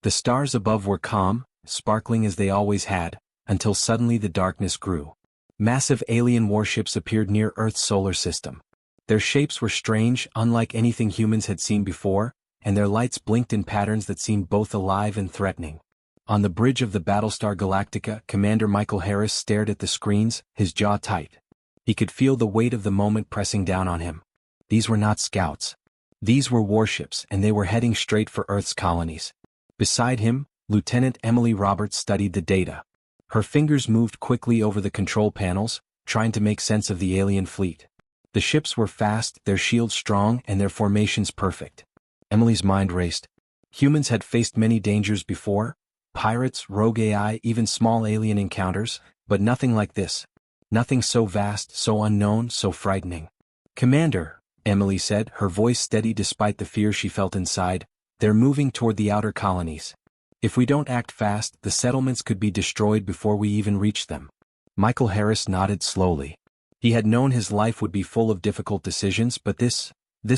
The stars above were calm, sparkling as they always had, until suddenly the darkness grew. Massive alien warships appeared near Earth's solar system. Their shapes were strange, unlike anything humans had seen before, and their lights blinked in patterns that seemed both alive and threatening. On the bridge of the Battlestar Galactica, Commander Michael Harris stared at the screens, his jaw tight. He could feel the weight of the moment pressing down on him. These were not scouts. These were warships, and they were heading straight for Earth's colonies. Beside him, Lieutenant Emily Roberts studied the data. Her fingers moved quickly over the control panels, trying to make sense of the alien fleet. The ships were fast, their shields strong, and their formations perfect. Emily's mind raced. Humans had faced many dangers before, pirates, rogue AI, even small alien encounters, but nothing like this. Nothing so vast, so unknown, so frightening. "Commander," Emily said, her voice steady despite the fear she felt inside, "they're moving toward the outer colonies. If we don't act fast, the settlements could be destroyed before we even reach them." Michael Harris nodded slowly. He had known his life would be full of difficult decisions, but this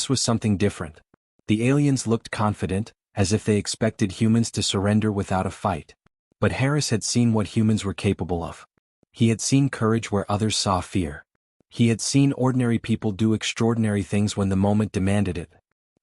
was something different. The aliens looked confident, as if they expected humans to surrender without a fight. But Harris had seen what humans were capable of. He had seen courage where others saw fear. He had seen ordinary people do extraordinary things when the moment demanded it.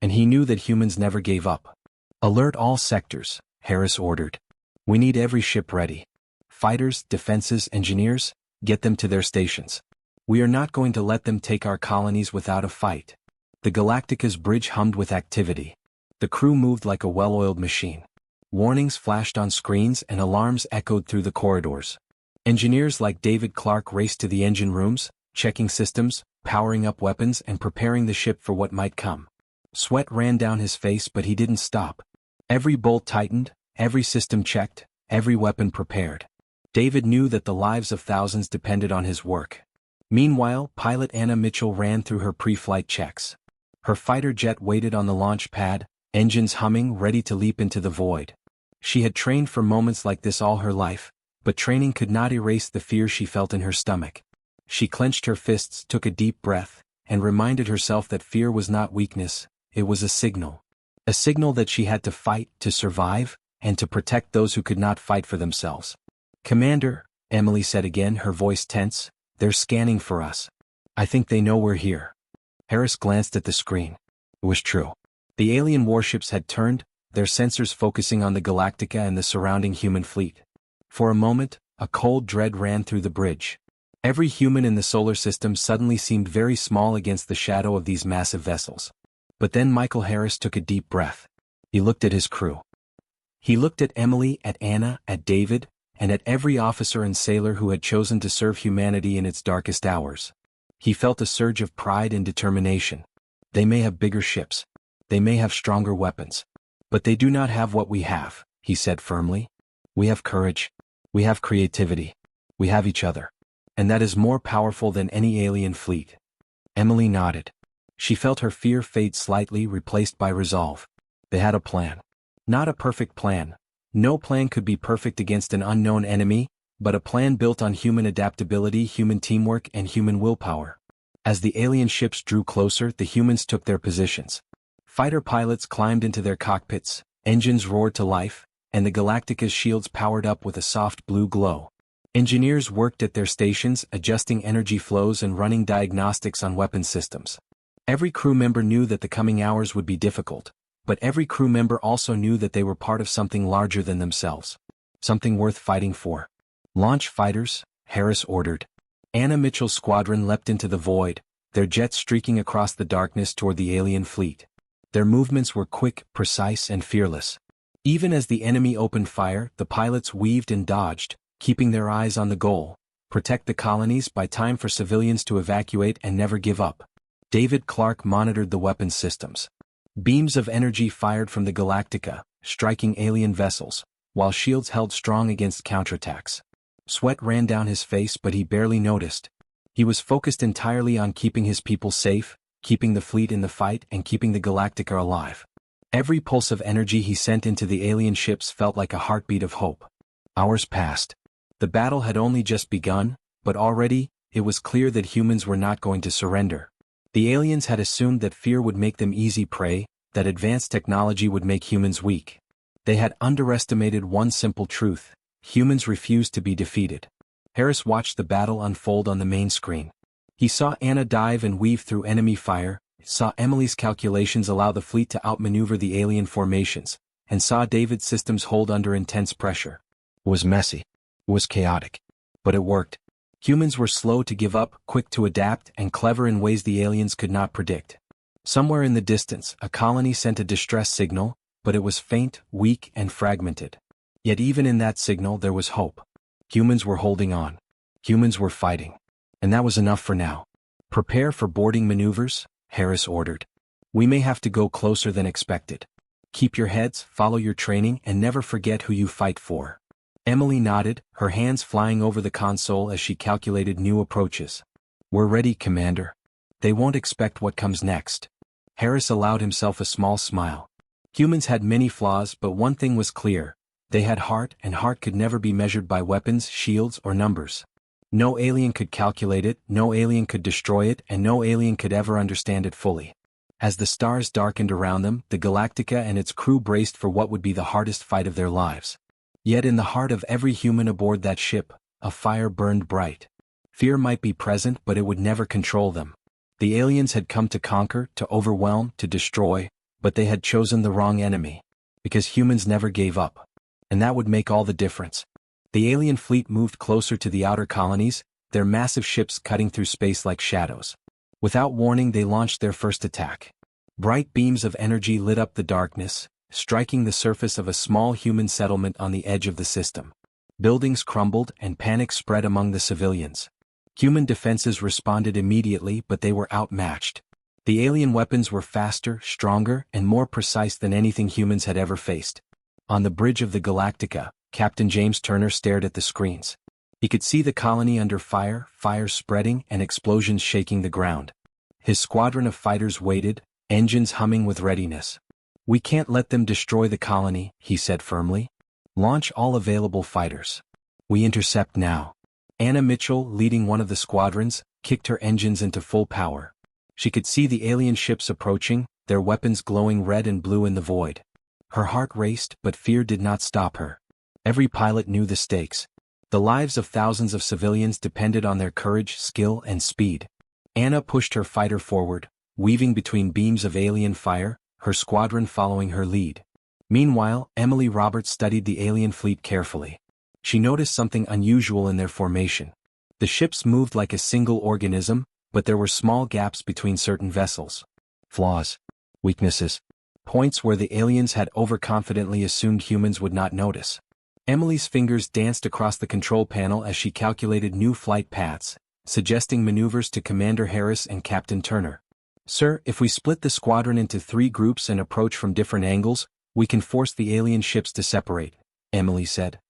And he knew that humans never gave up. "Alert all sectors," Harris ordered. "We need every ship ready. Fighters, defenses, engineers, get them to their stations. We are not going to let them take our colonies without a fight." The Galactica's bridge hummed with activity. The crew moved like a well-oiled machine. Warnings flashed on screens and alarms echoed through the corridors. Engineers like David Clark raced to the engine rooms, checking systems, powering up weapons, and preparing the ship for what might come. Sweat ran down his face, but he didn't stop. Every bolt tightened, every system checked, every weapon prepared. David knew that the lives of thousands depended on his work. Meanwhile, pilot Anna Mitchell ran through her pre-flight checks. Her fighter jet waited on the launch pad, engines humming, ready to leap into the void. She had trained for moments like this all her life, but training could not erase the fear she felt in her stomach. She clenched her fists, took a deep breath, and reminded herself that fear was not weakness, it was a signal. A signal that she had to fight, to survive, and to protect those who could not fight for themselves. "Commander," Emily said again, her voice tense, "they're scanning for us. I think they know we're here." Harris glanced at the screen. It was true. The alien warships had turned, their sensors focusing on the Galactica and the surrounding human fleet. For a moment, a cold dread ran through the bridge. Every human in the solar system suddenly seemed very small against the shadow of these massive vessels. But then Michael Harris took a deep breath. He looked at his crew. He looked at Emily, at Anna, at David, and at every officer and sailor who had chosen to serve humanity in its darkest hours. He felt a surge of pride and determination. They may have bigger ships. They may have stronger weapons. But they do not have what we have, he said firmly. We have courage. We have creativity. We have each other. And that is more powerful than any alien fleet. Emily nodded. She felt her fear fade slightly, replaced by resolve. They had a plan. Not a perfect plan. No plan could be perfect against an unknown enemy, but a plan built on human adaptability, human teamwork, and human willpower. As the alien ships drew closer, the humans took their positions. Fighter pilots climbed into their cockpits, engines roared to life, and the Galactica's shields powered up with a soft blue glow. Engineers worked at their stations, adjusting energy flows and running diagnostics on weapon systems. Every crew member knew that the coming hours would be difficult, but every crew member also knew that they were part of something larger than themselves. Something worth fighting for. "Launch fighters," Harris ordered. Anna Mitchell's squadron leapt into the void, their jets streaking across the darkness toward the alien fleet. Their movements were quick, precise, and fearless. Even as the enemy opened fire, the pilots weaved and dodged, keeping their eyes on the goal: protect the colonies, buy time for civilians to evacuate, and never give up. David Clark monitored the weapons systems. Beams of energy fired from the Galactica, striking alien vessels, while shields held strong against counterattacks. Sweat ran down his face, but he barely noticed. He was focused entirely on keeping his people safe, keeping the fleet in the fight, and keeping the Galactica alive. Every pulse of energy he sent into the alien ships felt like a heartbeat of hope. Hours passed. The battle had only just begun, but already, it was clear that humans were not going to surrender. The aliens had assumed that fear would make them easy prey, that advanced technology would make humans weak. They had underestimated one simple truth: humans refused to be defeated. Harris watched the battle unfold on the main screen. He saw Anna dive and weave through enemy fire, saw Emily's calculations allow the fleet to outmaneuver the alien formations, and saw David's systems hold under intense pressure. It was messy. It was chaotic. But it worked. Humans were slow to give up, quick to adapt, and clever in ways the aliens could not predict. Somewhere in the distance, a colony sent a distress signal, but it was faint, weak, and fragmented. Yet even in that signal there was hope. Humans were holding on. Humans were fighting. And that was enough for now. "Prepare for boarding maneuvers," Harris ordered. "We may have to go closer than expected. Keep your heads, follow your training, and never forget who you fight for." Emily nodded, her hands flying over the console as she calculated new approaches. "We're ready, Commander. They won't expect what comes next." Harris allowed himself a small smile. Humans had many flaws, but one thing was clear: they had heart, and heart could never be measured by weapons, shields, or numbers. No alien could calculate it, no alien could destroy it, and no alien could ever understand it fully. As the stars darkened around them, the Galactica and its crew braced for what would be the hardest fight of their lives. Yet in the heart of every human aboard that ship, a fire burned bright. Fear might be present, but it would never control them. The aliens had come to conquer, to overwhelm, to destroy, but they had chosen the wrong enemy. Because humans never gave up. And that would make all the difference. The alien fleet moved closer to the outer colonies, their massive ships cutting through space like shadows. Without warning, they launched their first attack. Bright beams of energy lit up the darkness, striking the surface of a small human settlement on the edge of the system. Buildings crumbled and panic spread among the civilians. Human defenses responded immediately, but they were outmatched. The alien weapons were faster, stronger, and more precise than anything humans had ever faced. On the bridge of the Galactica, Captain James Turner stared at the screens. He could see the colony under fire, fire spreading, and explosions shaking the ground. His squadron of fighters waited, engines humming with readiness. "We can't let them destroy the colony," he said firmly. "Launch all available fighters. We intercept now." Anna Mitchell, leading one of the squadrons, kicked her engines into full power. She could see the alien ships approaching, their weapons glowing red and blue in the void. Her heart raced, but fear did not stop her. Every pilot knew the stakes. The lives of thousands of civilians depended on their courage, skill, and speed. Anna pushed her fighter forward, weaving between beams of alien fire, her squadron following her lead. Meanwhile, Emily Roberts studied the alien fleet carefully. She noticed something unusual in their formation. The ships moved like a single organism, but there were small gaps between certain vessels. Flaws. Weaknesses. Points where the aliens had overconfidently assumed humans would not notice. Emily's fingers danced across the control panel as she calculated new flight paths, suggesting maneuvers to Commander Harris and Captain Turner. "Sir, if we split the squadron into 3 groups and approach from different angles, we can force the alien ships to separate," Emily said.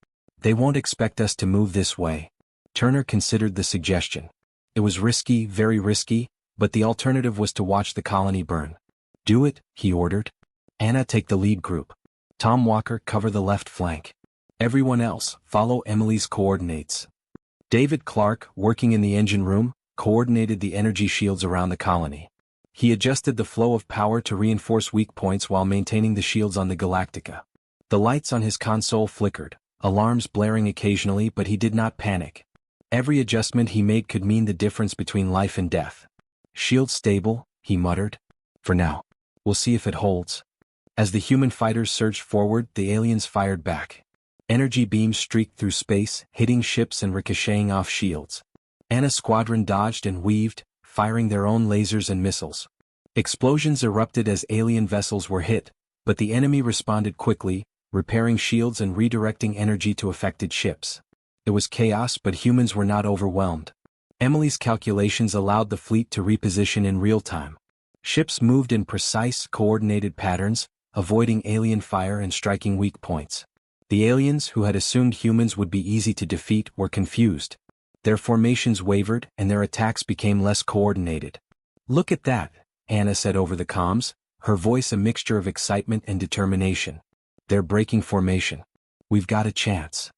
"They won't expect us to move this way." Turner considered the suggestion. It was risky, very risky, but the alternative was to watch the colony burn. "Do it," he ordered. "Anna, take the lead group. Tom Walker, cover the left flank. Everyone else, follow Emily's coordinates." David Clark, working in the engine room, coordinated the energy shields around the colony. He adjusted the flow of power to reinforce weak points while maintaining the shields on the Galactica. The lights on his console flickered, alarms blaring occasionally, but he did not panic. Every adjustment he made could mean the difference between life and death. "Shield stable," he muttered. "For now. We'll see if it holds." As the human fighters surged forward, the aliens fired back. Energy beams streaked through space, hitting ships and ricocheting off shields. Anna's squadron dodged and weaved, firing their own lasers and missiles. Explosions erupted as alien vessels were hit, but the enemy responded quickly, repairing shields and redirecting energy to affected ships. It was chaos, but humans were not overwhelmed. Emily's calculations allowed the fleet to reposition in real time. Ships moved in precise, coordinated patterns, avoiding alien fire and striking weak points. The aliens, who had assumed humans would be easy to defeat, were confused. Their formations wavered, and their attacks became less coordinated. "Look at that," Anna said over the comms, her voice a mixture of excitement and determination. "They're breaking formation. We've got a chance."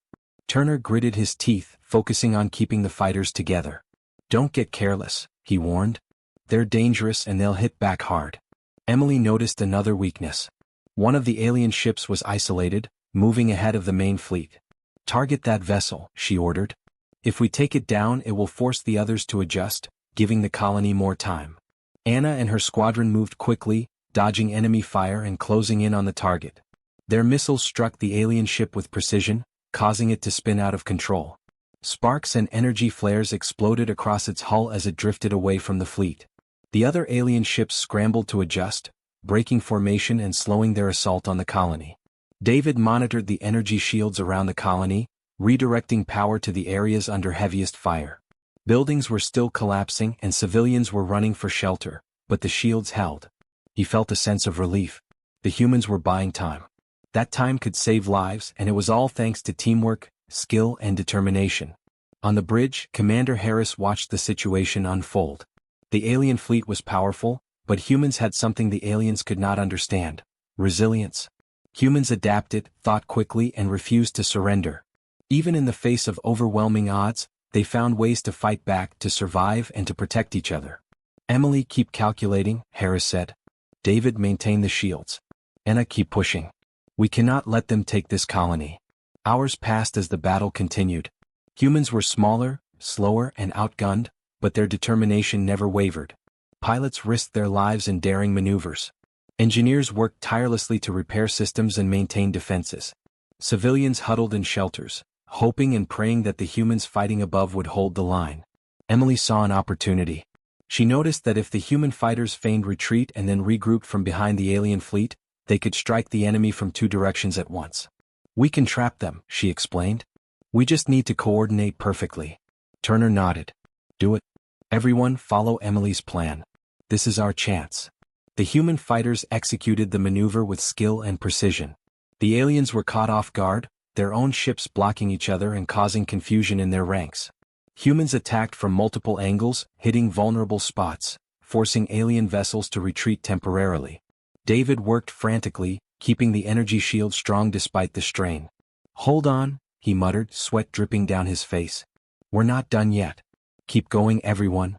Turner gritted his teeth, focusing on keeping the fighters together. "Don't get careless," he warned. "They're dangerous and they'll hit back hard." Emily noticed another weakness. One of the alien ships was isolated, moving ahead of the main fleet. "Target that vessel," she ordered. "If we take it down, it will force the others to adjust, giving the colony more time." Anna and her squadron moved quickly, dodging enemy fire and closing in on the target. Their missiles struck the alien ship with precision, causing it to spin out of control. Sparks and energy flares exploded across its hull as it drifted away from the fleet. The other alien ships scrambled to adjust, breaking formation and slowing their assault on the colony. David monitored the energy shields around the colony, redirecting power to the areas under heaviest fire. Buildings were still collapsing and civilians were running for shelter, but the shields held. He felt a sense of relief. The humans were buying time. That time could save lives, and it was all thanks to teamwork, skill, and determination. On the bridge, Commander Harris watched the situation unfold. The alien fleet was powerful, but humans had something the aliens could not understand: resilience. Humans adapted, thought quickly, and refused to surrender. Even in the face of overwhelming odds, they found ways to fight back, to survive, and to protect each other. "Emily, keep calculating," Harris said. "David, maintain the shields. Anna, keep pushing. We cannot let them take this colony." Hours passed as the battle continued. Humans were smaller, slower, and outgunned, but their determination never wavered. Pilots risked their lives in daring maneuvers. Engineers worked tirelessly to repair systems and maintain defenses. Civilians huddled in shelters, hoping and praying that the humans fighting above would hold the line. Emily saw an opportunity. She noticed that if the human fighters feigned retreat and then regrouped from behind the alien fleet, they could strike the enemy from two directions at once. "We can trap them," she explained. "We just need to coordinate perfectly." Turner nodded. "Do it. Everyone, follow Emily's plan. This is our chance." The human fighters executed the maneuver with skill and precision. The aliens were caught off guard, their own ships blocking each other and causing confusion in their ranks. Humans attacked from multiple angles, hitting vulnerable spots, forcing alien vessels to retreat temporarily. David worked frantically, keeping the energy shield strong despite the strain. "Hold on," he muttered, sweat dripping down his face. "We're not done yet. Keep going, everyone."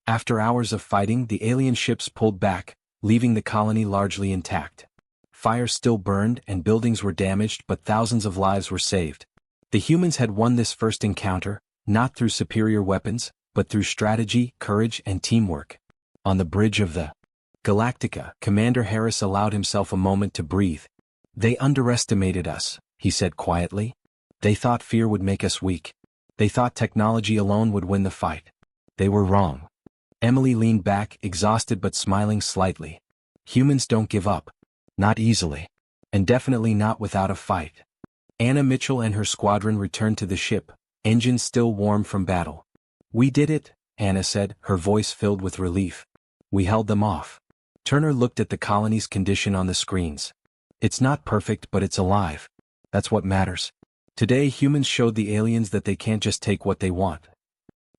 After hours of fighting, the alien ships pulled back, leaving the colony largely intact. Fire still burned and buildings were damaged, but thousands of lives were saved. The humans had won this first encounter, not through superior weapons, but through strategy, courage, and teamwork. On the bridge of the Galactica, Commander Harris allowed himself a moment to breathe. "They underestimated us," he said quietly. "They thought fear would make us weak. They thought technology alone would win the fight. They were wrong." Emily leaned back, exhausted but smiling slightly. "Humans don't give up. Not easily. And definitely not without a fight." Anna Mitchell and her squadron returned to the ship, engines still warm from battle. "We did it," Anna said, her voice filled with relief. "We held them off." Turner looked at the colony's condition on the screens. "It's not perfect, but it's alive. That's what matters. Today humans showed the aliens that they can't just take what they want."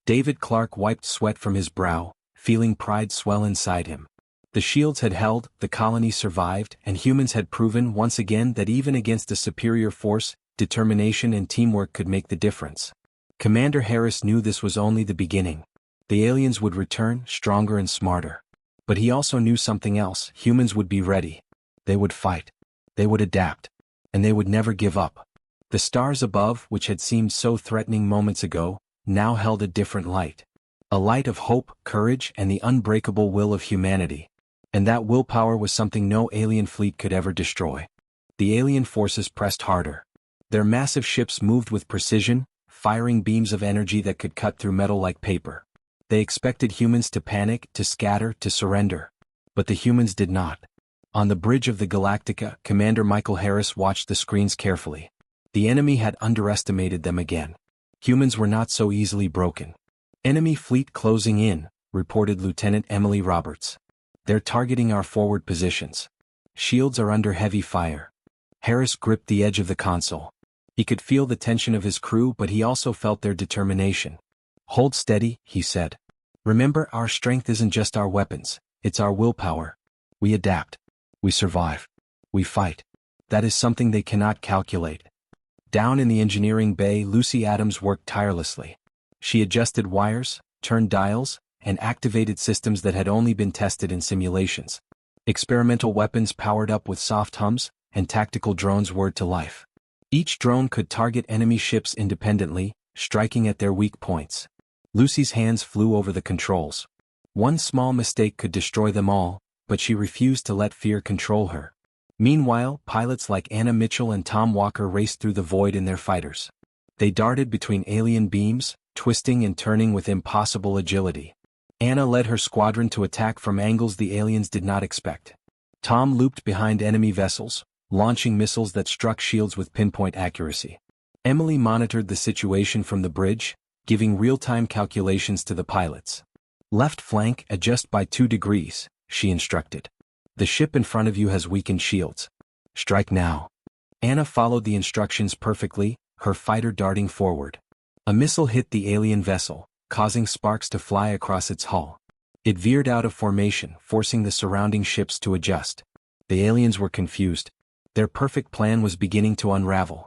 David Clark wiped sweat from his brow, feeling pride swell inside him. The shields had held, the colony survived, and humans had proven once again that even against a superior force, determination and teamwork could make the difference. Commander Harris knew this was only the beginning. The aliens would return, stronger and smarter. But he also knew something else: humans would be ready. They would fight. They would adapt. And they would never give up. The stars above, which had seemed so threatening moments ago, now held a different light. A light of hope, courage, and the unbreakable will of humanity. And that willpower was something no alien fleet could ever destroy. The alien forces pressed harder. Their massive ships moved with precision, firing beams of energy that could cut through metal like paper. They expected humans to panic, to scatter, to surrender. But the humans did not. On the bridge of the Galactica, Commander Michael Harris watched the screens carefully. The enemy had underestimated them again. Humans were not so easily broken. "Enemy fleet closing in," reported Lieutenant Emily Roberts. "They're targeting our forward positions. Shields are under heavy fire." Harris gripped the edge of the console. He could feel the tension of his crew, but he also felt their determination. "Hold steady," he said. "Remember, our strength isn't just our weapons, it's our willpower. We adapt. We survive. We fight. That is something they cannot calculate." Down in the engineering bay, Lucy Adams worked tirelessly. She adjusted wires, turned dials, and activated systems that had only been tested in simulations. Experimental weapons powered up with soft hums, and tactical drones whirred to life. Each drone could target enemy ships independently, striking at their weak points. Lucy's hands flew over the controls. One small mistake could destroy them all, but she refused to let fear control her. Meanwhile, pilots like Anna Mitchell and Tom Walker raced through the void in their fighters. They darted between alien beams, twisting and turning with impossible agility. Anna led her squadron to attack from angles the aliens did not expect. Tom looped behind enemy vessels, launching missiles that struck shields with pinpoint accuracy. Emily monitored the situation from the bridge, giving real-time calculations to the pilots. "Left flank adjust by 2 degrees, she instructed. "The ship in front of you has weakened shields. Strike now." Anna followed the instructions perfectly, her fighter darting forward. A missile hit the alien vessel, causing sparks to fly across its hull. It veered out of formation, forcing the surrounding ships to adjust. The aliens were confused. Their perfect plan was beginning to unravel.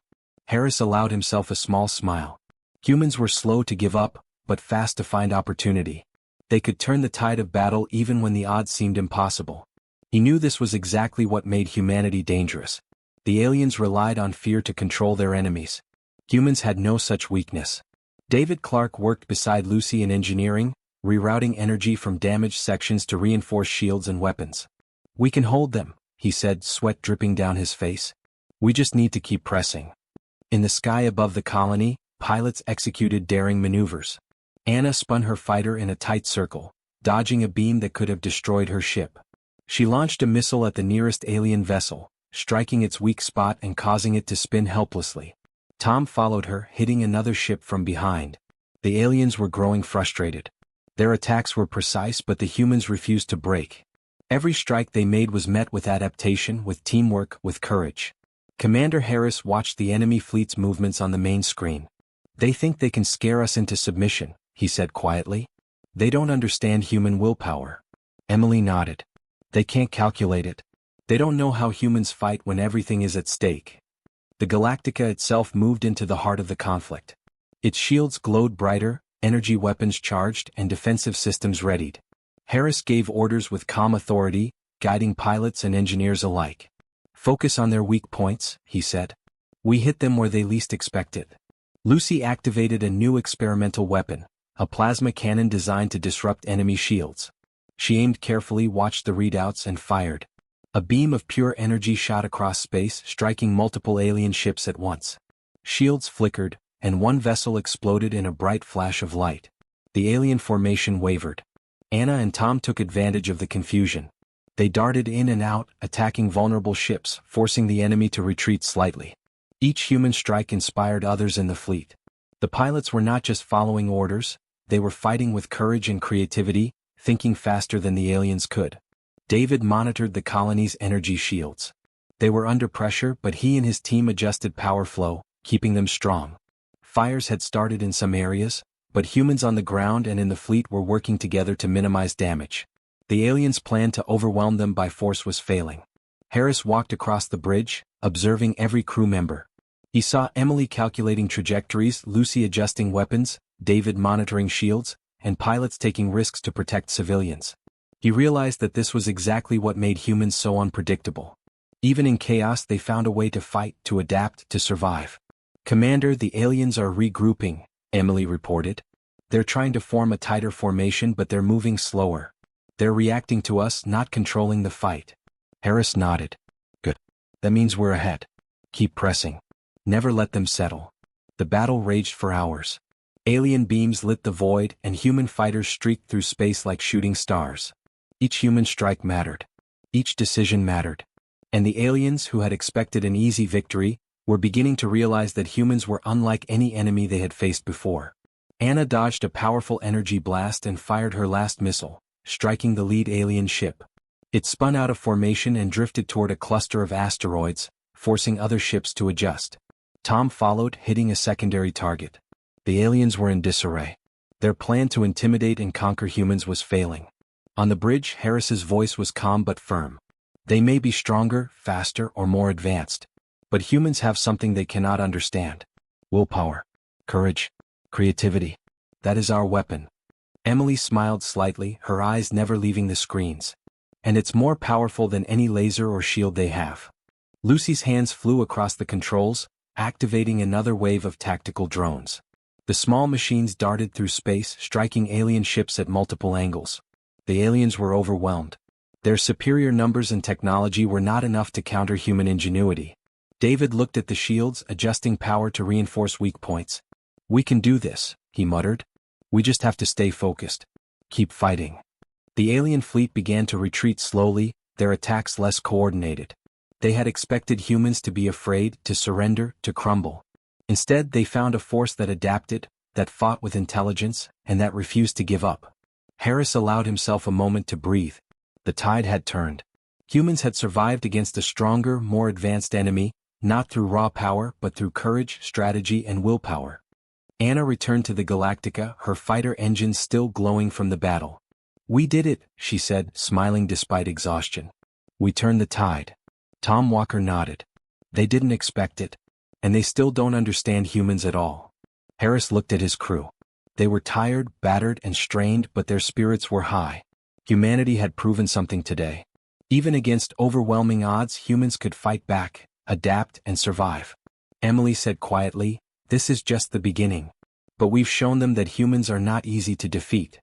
Harris allowed himself a small smile. Humans were slow to give up, but fast to find opportunity. They could turn the tide of battle even when the odds seemed impossible. He knew this was exactly what made humanity dangerous. The aliens relied on fear to control their enemies. Humans had no such weakness. David Clark worked beside Lucy in engineering, rerouting energy from damaged sections to reinforce shields and weapons. "We can hold them," he said, sweat dripping down his face. "We just need to keep pressing." In the sky above the colony, pilots executed daring maneuvers. Anna spun her fighter in a tight circle, dodging a beam that could have destroyed her ship. She launched a missile at the nearest alien vessel, striking its weak spot and causing it to spin helplessly. Tom followed her, hitting another ship from behind. The aliens were growing frustrated. Their attacks were precise, but the humans refused to break. Every strike they made was met with adaptation, with teamwork, with courage. Commander Harris watched the enemy fleet's movements on the main screen. "They think they can scare us into submission," he said quietly. "They don't understand human willpower." Emily nodded. "They can't calculate it. They don't know how humans fight when everything is at stake." The Galactica itself moved into the heart of the conflict. Its shields glowed brighter, energy weapons charged, and defensive systems readied. Harris gave orders with calm authority, guiding pilots and engineers alike. "Focus on their weak points," he said. "We hit them where they least expect it." Lucy activated a new experimental weapon, a plasma cannon designed to disrupt enemy shields. She aimed carefully, watched the readouts, and fired. A beam of pure energy shot across space, striking multiple alien ships at once. Shields flickered, and one vessel exploded in a bright flash of light. The alien formation wavered. Anna and Tom took advantage of the confusion. They darted in and out, attacking vulnerable ships, forcing the enemy to retreat slightly. Each human strike inspired others in the fleet. The pilots were not just following orders, they were fighting with courage and creativity, thinking faster than the aliens could. David monitored the colony's energy shields. They were under pressure, but he and his team adjusted power flow, keeping them strong. Fires had started in some areas, but humans on the ground and in the fleet were working together to minimize damage. The aliens' plan to overwhelm them by force was failing. Harris walked across the bridge, observing every crew member. He saw Emily calculating trajectories, Lucy adjusting weapons, David monitoring shields, and pilots taking risks to protect civilians. He realized that this was exactly what made humans so unpredictable. Even in chaos, they found a way to fight, to adapt, to survive. "Commander, the aliens are regrouping," Emily reported. "They're trying to form a tighter formation, but they're moving slower. They're reacting to us, not controlling the fight." Harris nodded. "Good. That means we're ahead. Keep pressing. Never let them settle." The battle raged for hours. Alien beams lit the void, and human fighters streaked through space like shooting stars. Each human strike mattered. Each decision mattered. And the aliens, who had expected an easy victory, were beginning to realize that humans were unlike any enemy they had faced before. Anna dodged a powerful energy blast and fired her last missile, striking the lead alien ship. It spun out of formation and drifted toward a cluster of asteroids, forcing other ships to adjust. Tom followed, hitting a secondary target. The aliens were in disarray. Their plan to intimidate and conquer humans was failing. On the bridge, Harris's voice was calm but firm. "They may be stronger, faster, or more advanced, but humans have something they cannot understand. Willpower, courage, creativity. That is our weapon." Emily smiled slightly, her eyes never leaving the screens. And it's more powerful than any laser or shield they have. Lucy's hands flew across the controls, activating another wave of tactical drones. The small machines darted through space, striking alien ships at multiple angles. The aliens were overwhelmed. Their superior numbers and technology were not enough to counter human ingenuity. David looked at the shields, adjusting power to reinforce weak points. "We can do this," he muttered. "We just have to stay focused. Keep fighting." The alien fleet began to retreat slowly, their attacks less coordinated. They had expected humans to be afraid, to surrender, to crumble. Instead, they found a force that adapted, that fought with intelligence, and that refused to give up. Harris allowed himself a moment to breathe. The tide had turned. Humans had survived against a stronger, more advanced enemy, not through raw power but through courage, strategy, and willpower. Anna returned to the Galactica, her fighter engines still glowing from the battle. "We did it," she said, smiling despite exhaustion. "We turned the tide." Tom Walker nodded. "They didn't expect it. And they still don't understand humans at all." Harris looked at his crew. They were tired, battered, and strained, but their spirits were high. Humanity had proven something today. Even against overwhelming odds, humans could fight back, adapt, and survive. Emily said quietly, "This is just the beginning. But we've shown them that humans are not easy to defeat."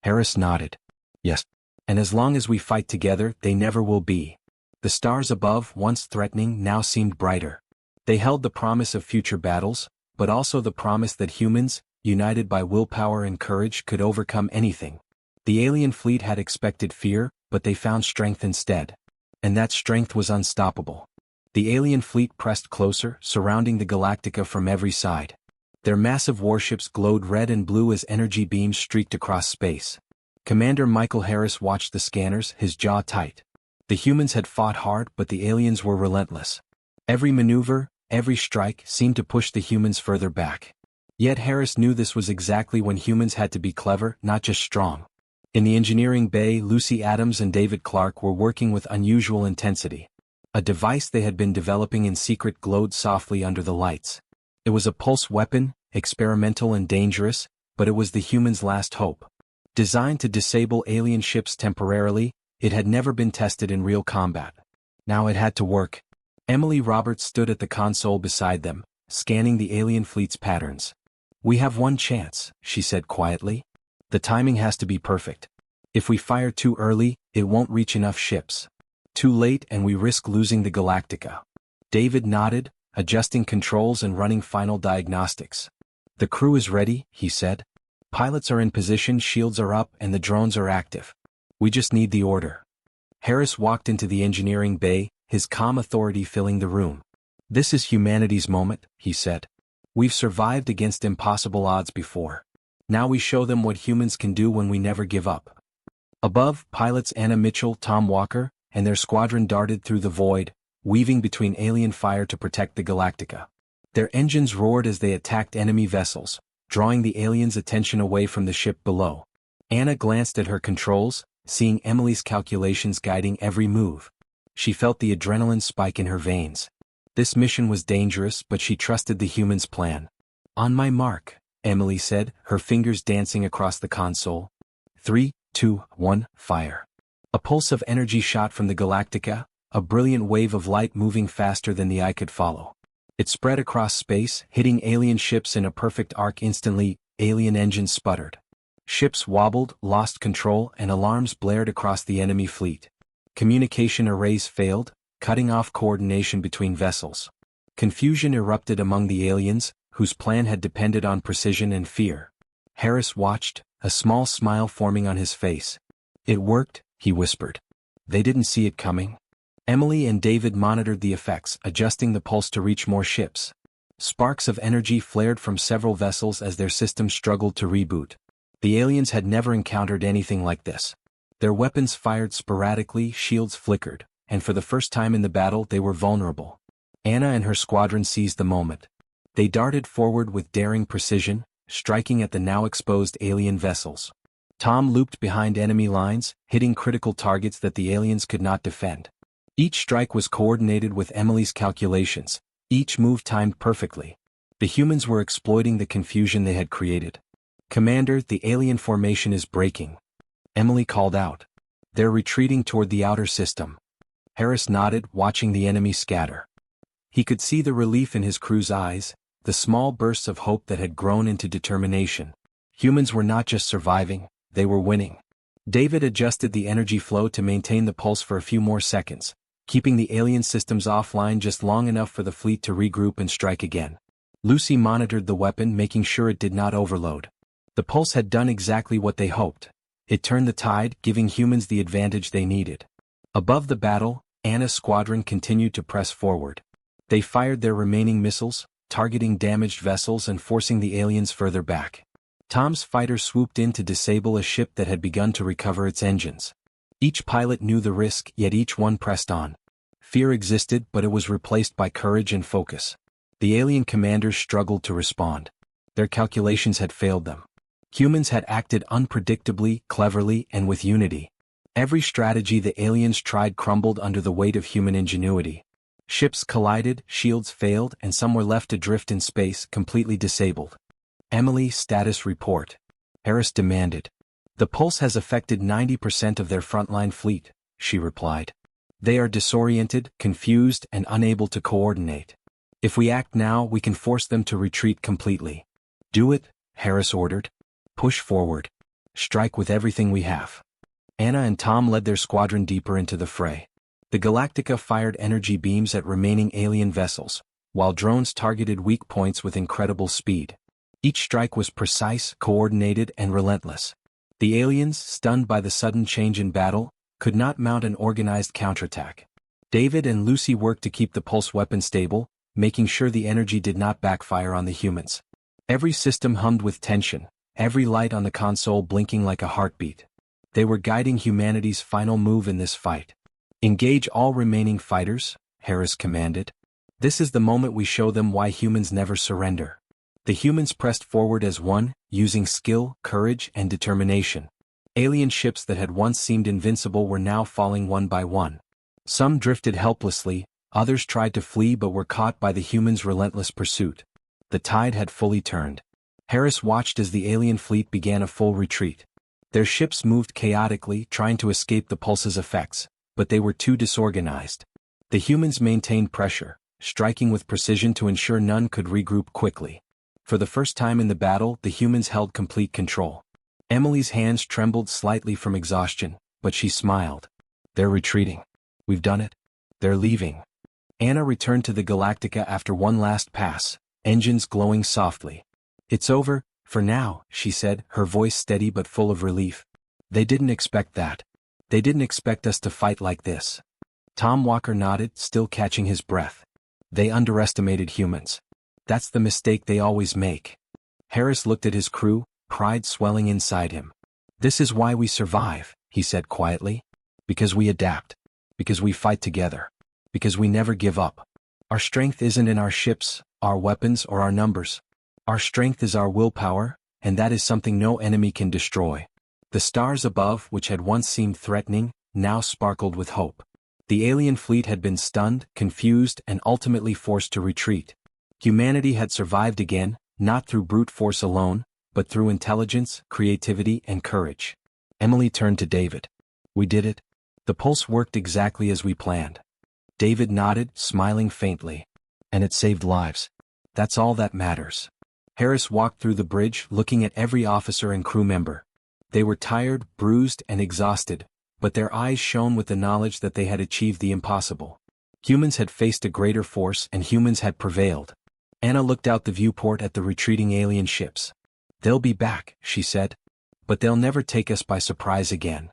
Harris nodded. "Yes. And as long as we fight together, they never will be." The stars above, once threatening, now seemed brighter. They held the promise of future battles, but also the promise that humans, united by willpower and courage, could overcome anything. The alien fleet had expected fear, but they found strength instead. And that strength was unstoppable. The alien fleet pressed closer, surrounding the Galactica from every side. Their massive warships glowed red and blue as energy beams streaked across space. Commander Michael Harris watched the scanners, his jaw tight. The humans had fought hard, but the aliens were relentless. Every maneuver, every strike seemed to push the humans further back. Yet Harris knew this was exactly when humans had to be clever, not just strong. In the engineering bay, Lucy Adams and David Clark were working with unusual intensity. A device they had been developing in secret glowed softly under the lights. It was a pulse weapon, experimental and dangerous, but it was the humans' last hope. Designed to disable alien ships temporarily, it had never been tested in real combat. Now it had to work. Emily Roberts stood at the console beside them, scanning the alien fleet's patterns. "We have one chance," she said quietly. "The timing has to be perfect. If we fire too early, it won't reach enough ships. Too late and we risk losing the Galactica." David nodded, adjusting controls and running final diagnostics. "The crew is ready," he said. "Pilots are in position, shields are up, and the drones are active. We just need the order." Harris walked into the engineering bay, his calm authority filling the room. "This is humanity's moment," he said. "We've survived against impossible odds before. Now we show them what humans can do when we never give up." Above, pilots Anna Mitchell, Tom Walker, and their squadron darted through the void, weaving between alien fire to protect the Galactica. Their engines roared as they attacked enemy vessels, drawing the aliens' attention away from the ship below. Anna glanced at her controls, seeing Emily's calculations guiding every move. She felt the adrenaline spike in her veins. This mission was dangerous, but she trusted the humans' plan. "On my mark," Emily said, her fingers dancing across the console. 3, 2, 1, fire. A pulse of energy shot from the Galactica, a brilliant wave of light moving faster than the eye could follow. It spread across space, hitting alien ships in a perfect arc instantly. Alien engines sputtered. Ships wobbled, lost control, and alarms blared across the enemy fleet. Communication arrays failed, cutting off coordination between vessels. Confusion erupted among the aliens, whose plan had depended on precision and fear. Harris watched, a small smile forming on his face. "It worked," he whispered. "They didn't see it coming." Emily and David monitored the effects, adjusting the pulse to reach more ships. Sparks of energy flared from several vessels as their systems struggled to reboot. The aliens had never encountered anything like this. Their weapons fired sporadically, shields flickered, and for the first time in the battle they were vulnerable. Anna and her squadron seized the moment. They darted forward with daring precision, striking at the now exposed alien vessels. Tom looped behind enemy lines, hitting critical targets that the aliens could not defend. Each strike was coordinated with Emily's calculations, each move timed perfectly. The humans were exploiting the confusion they had created. "Commander, the alien formation is breaking," Emily called out. They're retreating toward the outer system. Harris nodded, watching the enemy scatter. He could see the relief in his crew's eyes, the small bursts of hope that had grown into determination. Humans were not just surviving, they were winning. David adjusted the energy flow to maintain the pulse for a few more seconds, keeping the alien systems offline just long enough for the fleet to regroup and strike again. Lucy monitored the weapon, making sure it did not overload. The pulse had done exactly what they hoped. It turned the tide, giving humans the advantage they needed. Above the battle, Anna's squadron continued to press forward. They fired their remaining missiles, targeting damaged vessels and forcing the aliens further back. Tom's fighter swooped in to disable a ship that had begun to recover its engines. Each pilot knew the risk, yet each one pressed on. Fear existed, but it was replaced by courage and focus. The alien commanders struggled to respond. Their calculations had failed them. Humans had acted unpredictably, cleverly, and with unity. Every strategy the aliens tried crumbled under the weight of human ingenuity. Ships collided, shields failed, and some were left adrift in space, completely disabled. Emily, status report. Harris demanded. The pulse has affected 90% of their frontline fleet, she replied. They are disoriented, confused, and unable to coordinate. If we act now, we can force them to retreat completely. Do it, Harris ordered. Push forward. Strike with everything we have. Anna and Tom led their squadron deeper into the fray. The Galactica fired energy beams at remaining alien vessels, while drones targeted weak points with incredible speed. Each strike was precise, coordinated, and relentless. The aliens, stunned by the sudden change in battle, could not mount an organized counterattack. David and Lucy worked to keep the pulse weapon stable, making sure the energy did not backfire on the humans. Every system hummed with tension, every light on the console blinking like a heartbeat. They were guiding humanity's final move in this fight. Engage all remaining fighters, Harris commanded. This is the moment we show them why humans never surrender. The humans pressed forward as one, using skill, courage, and determination. Alien ships that had once seemed invincible were now falling one by one. Some drifted helplessly, others tried to flee but were caught by the humans' relentless pursuit. The tide had fully turned. Harris watched as the alien fleet began a full retreat. Their ships moved chaotically, trying to escape the pulse's effects, but they were too disorganized. The humans maintained pressure, striking with precision to ensure none could regroup quickly. For the first time in the battle, the humans held complete control. Emily's hands trembled slightly from exhaustion, but she smiled. They're retreating. We've done it. They're leaving. Anna returned to the Galactica after one last pass, engines glowing softly. It's over, for now, she said, her voice steady but full of relief. They didn't expect that. They didn't expect us to fight like this. Tom Walker nodded, still catching his breath. They underestimated humans. That's the mistake they always make. Harris looked at his crew, pride swelling inside him. This is why we survive, he said quietly. Because we adapt. Because we fight together. Because we never give up. Our strength isn't in our ships, our weapons, or our numbers. Our strength is our willpower, and that is something no enemy can destroy. The stars above, which had once seemed threatening, now sparkled with hope. The alien fleet had been stunned, confused, and ultimately forced to retreat. Humanity had survived again, not through brute force alone, but through intelligence, creativity, and courage. Emily turned to David. We did it. The pulse worked exactly as we planned. David nodded, smiling faintly. And it saved lives. That's all that matters. Harris walked through the bridge, looking at every officer and crew member. They were tired, bruised, and exhausted, but their eyes shone with the knowledge that they had achieved the impossible. Humans had faced a greater force and humans had prevailed. Anna looked out the viewport at the retreating alien ships. They'll be back, she said. But they'll never take us by surprise again.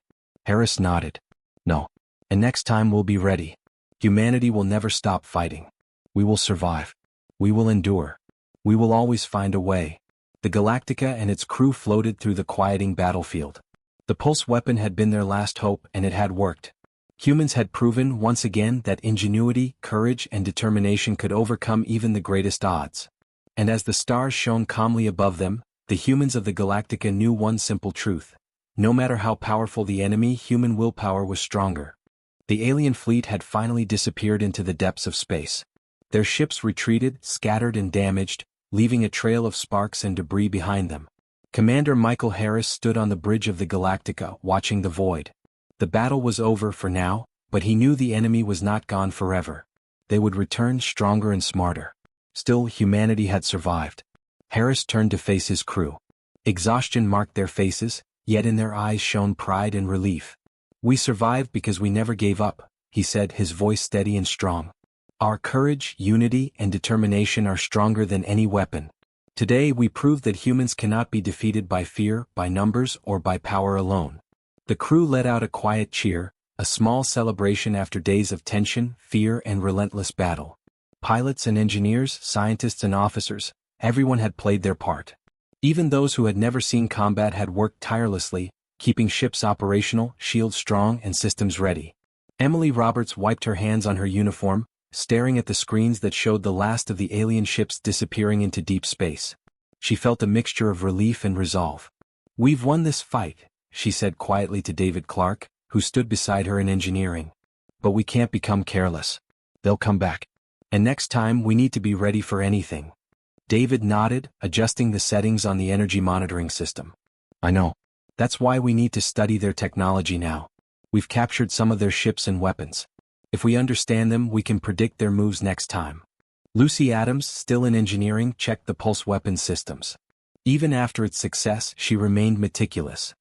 Harris nodded. No. And next time we'll be ready. Humanity will never stop fighting. We will survive. We will endure. We will always find a way. The Galactica and its crew floated through the quieting battlefield. The pulse weapon had been their last hope and it had worked. Humans had proven once again that ingenuity, courage, and determination could overcome even the greatest odds. And as the stars shone calmly above them, the humans of the Galactica knew one simple truth. No matter how powerful the enemy, human willpower was stronger. The alien fleet had finally disappeared into the depths of space. Their ships retreated, scattered and damaged, leaving a trail of sparks and debris behind them. Commander Michael Harris stood on the bridge of the Galactica, watching the void. The battle was over for now, but he knew the enemy was not gone forever. They would return stronger and smarter. Still, humanity had survived. Harris turned to face his crew. Exhaustion marked their faces, yet in their eyes shone pride and relief. "We survived because we never gave up," he said, his voice steady and strong. "Our courage, unity, and determination are stronger than any weapon. Today we proved that humans cannot be defeated by fear, by numbers, or by power alone." The crew let out a quiet cheer, a small celebration after days of tension, fear, and relentless battle. Pilots and engineers, scientists and officers, everyone had played their part. Even those who had never seen combat had worked tirelessly, keeping ships operational, shields strong, and systems ready. Emily Roberts wiped her hands on her uniform, staring at the screens that showed the last of the alien ships disappearing into deep space. She felt a mixture of relief and resolve. "We've won this fight," she said quietly to David Clark, who stood beside her in engineering. "But we can't become careless. They'll come back. And next time we need to be ready for anything." David nodded, adjusting the settings on the energy monitoring system. "I know. That's why we need to study their technology now. We've captured some of their ships and weapons. If we understand them, we can predict their moves next time." Lucy Adams, still in engineering, checked the pulse weapon systems. Even after its success, she remained meticulous.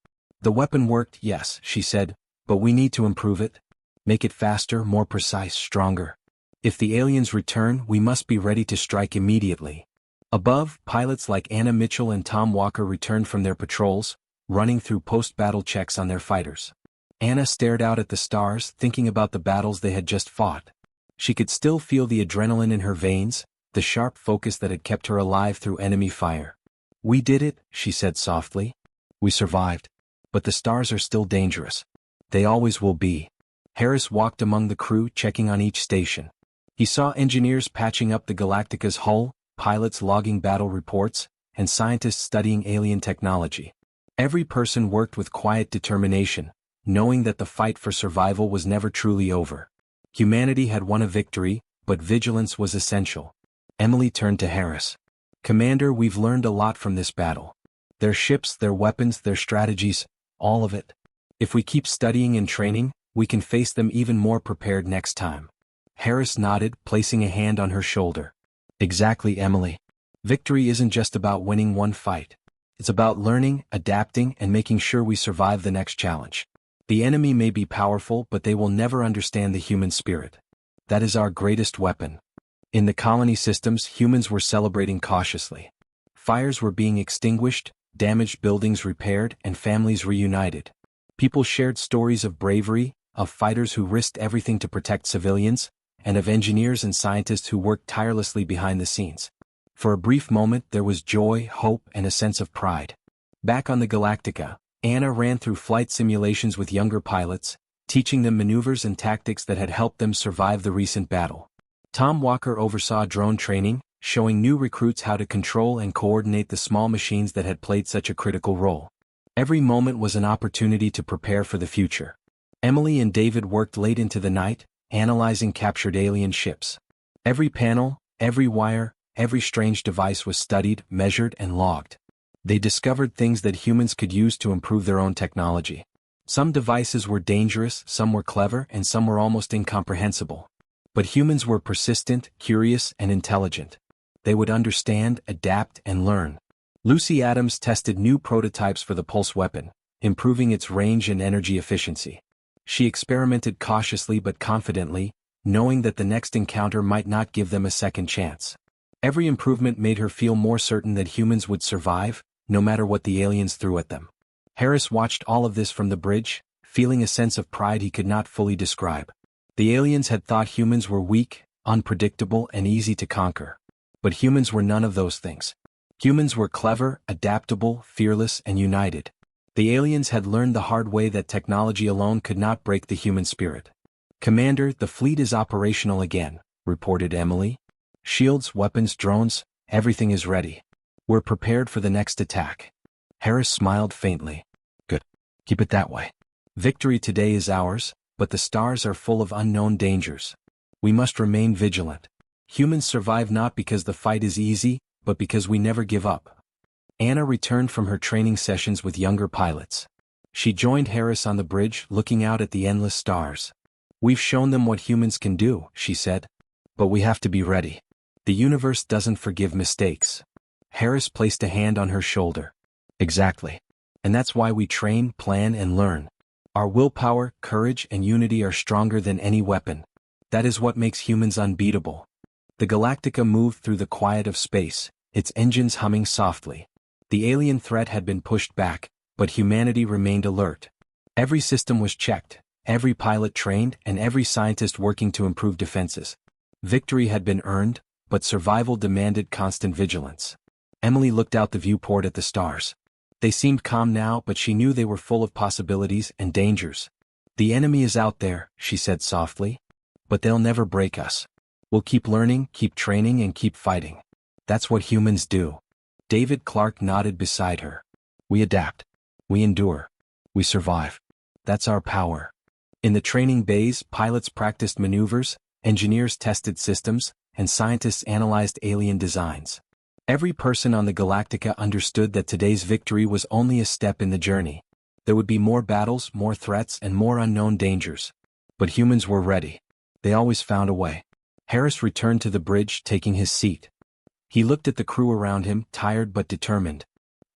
"The weapon worked, yes," she said, "but we need to improve it. Make it faster, more precise, stronger. If the aliens return, we must be ready to strike immediately." Above, pilots like Anna Mitchell and Tom Walker returned from their patrols, running through post-battle checks on their fighters. Anna stared out at the stars, thinking about the battles they had just fought. She could still feel the adrenaline in her veins, the sharp focus that had kept her alive through enemy fire. "We did it," she said softly. "We survived. But the stars are still dangerous. They always will be." Harris walked among the crew, checking on each station. He saw engineers patching up the Galactica's hull, pilots logging battle reports, and scientists studying alien technology. Every person worked with quiet determination, knowing that the fight for survival was never truly over. Humanity had won a victory, but vigilance was essential. Emily turned to Harris. "Commander, we've learned a lot from this battle. Their ships, their weapons, their strategies, all of it. If we keep studying and training, we can face them even more prepared next time." Harris nodded, placing a hand on her shoulder. "Exactly, Emily. Victory isn't just about winning one fight. It's about learning, adapting, and making sure we survive the next challenge. The enemy may be powerful, but they will never understand the human spirit. That is our greatest weapon." In the colony systems, humans were celebrating cautiously. Fires were being extinguished, damaged buildings repaired, and families reunited. People shared stories of bravery, of fighters who risked everything to protect civilians, and of engineers and scientists who worked tirelessly behind the scenes. For a brief moment there was joy, hope, and a sense of pride. Back on the Galactica, Anna ran through flight simulations with younger pilots, teaching them maneuvers and tactics that had helped them survive the recent battle. Tom Walker oversaw drone training, showing new recruits how to control and coordinate the small machines that had played such a critical role. Every moment was an opportunity to prepare for the future. Emily and David worked late into the night, analyzing captured alien ships. Every panel, every wire, every strange device was studied, measured, and logged. They discovered things that humans could use to improve their own technology. Some devices were dangerous, some were clever, and some were almost incomprehensible. But humans were persistent, curious, and intelligent. They would understand, adapt, and learn. Lucy Adams tested new prototypes for the pulse weapon, improving its range and energy efficiency. She experimented cautiously but confidently, knowing that the next encounter might not give them a second chance. Every improvement made her feel more certain that humans would survive, no matter what the aliens threw at them. Harris watched all of this from the bridge, feeling a sense of pride he could not fully describe. The aliens had thought humans were weak, unpredictable, and easy to conquer. But humans were none of those things. Humans were clever, adaptable, fearless, and united. The aliens had learned the hard way that technology alone could not break the human spirit. "Commander, the fleet is operational again," reported Emily. "Shields, weapons, drones, everything is ready. We're prepared for the next attack." Harris smiled faintly. "Good. Keep it that way. Victory today is ours, but the stars are full of unknown dangers. We must remain vigilant. Humans survive not because the fight is easy, but because we never give up." Anna returned from her training sessions with younger pilots. She joined Harris on the bridge, looking out at the endless stars. "We've shown them what humans can do," she said. "But we have to be ready. The universe doesn't forgive mistakes." Harris placed a hand on her shoulder. "Exactly. And that's why we train, plan, and learn. Our willpower, courage, and unity are stronger than any weapon. That is what makes humans unbeatable." The Galactica moved through the quiet of space, its engines humming softly. The alien threat had been pushed back, but humanity remained alert. Every system was checked, every pilot trained, and every scientist working to improve defenses. Victory had been earned, but survival demanded constant vigilance. Emily looked out the viewport at the stars. They seemed calm now, but she knew they were full of possibilities and dangers. "The enemy is out there," she said softly. "But they'll never break us. We'll keep learning, keep training, and keep fighting. That's what humans do." David Clark nodded beside her. "We adapt. We endure. We survive. That's our power." In the training bays, pilots practiced maneuvers, engineers tested systems, and scientists analyzed alien designs. Every person on the Galactica understood that today's victory was only a step in the journey. There would be more battles, more threats, and more unknown dangers. But humans were ready. They always found a way. Harris returned to the bridge, taking his seat. He looked at the crew around him, tired but determined.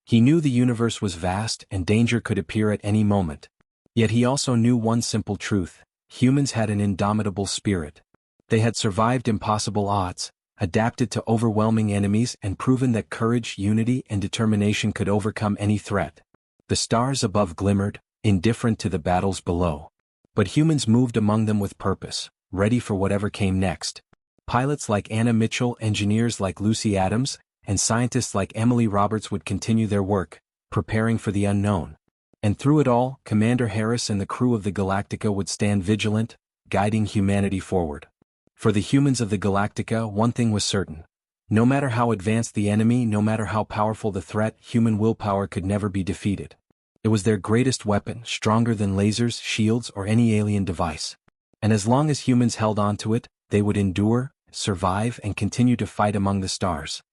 He knew the universe was vast and danger could appear at any moment. Yet he also knew one simple truth: humans had an indomitable spirit. They had survived impossible odds, adapted to overwhelming enemies, and proven that courage, unity, and determination could overcome any threat. The stars above glimmered, indifferent to the battles below. But humans moved among them with purpose, ready for whatever came next. Pilots like Anna Mitchell, engineers like Lucy Adams, and scientists like Emily Roberts would continue their work, preparing for the unknown. And through it all, Commander Harris and the crew of the Galactica would stand vigilant, guiding humanity forward. For the humans of the Galactica, one thing was certain. No matter how advanced the enemy, no matter how powerful the threat, human willpower could never be defeated. It was their greatest weapon, stronger than lasers, shields, or any alien device. And as long as humans held on to it, they would endure, survive, and continue to fight among the stars.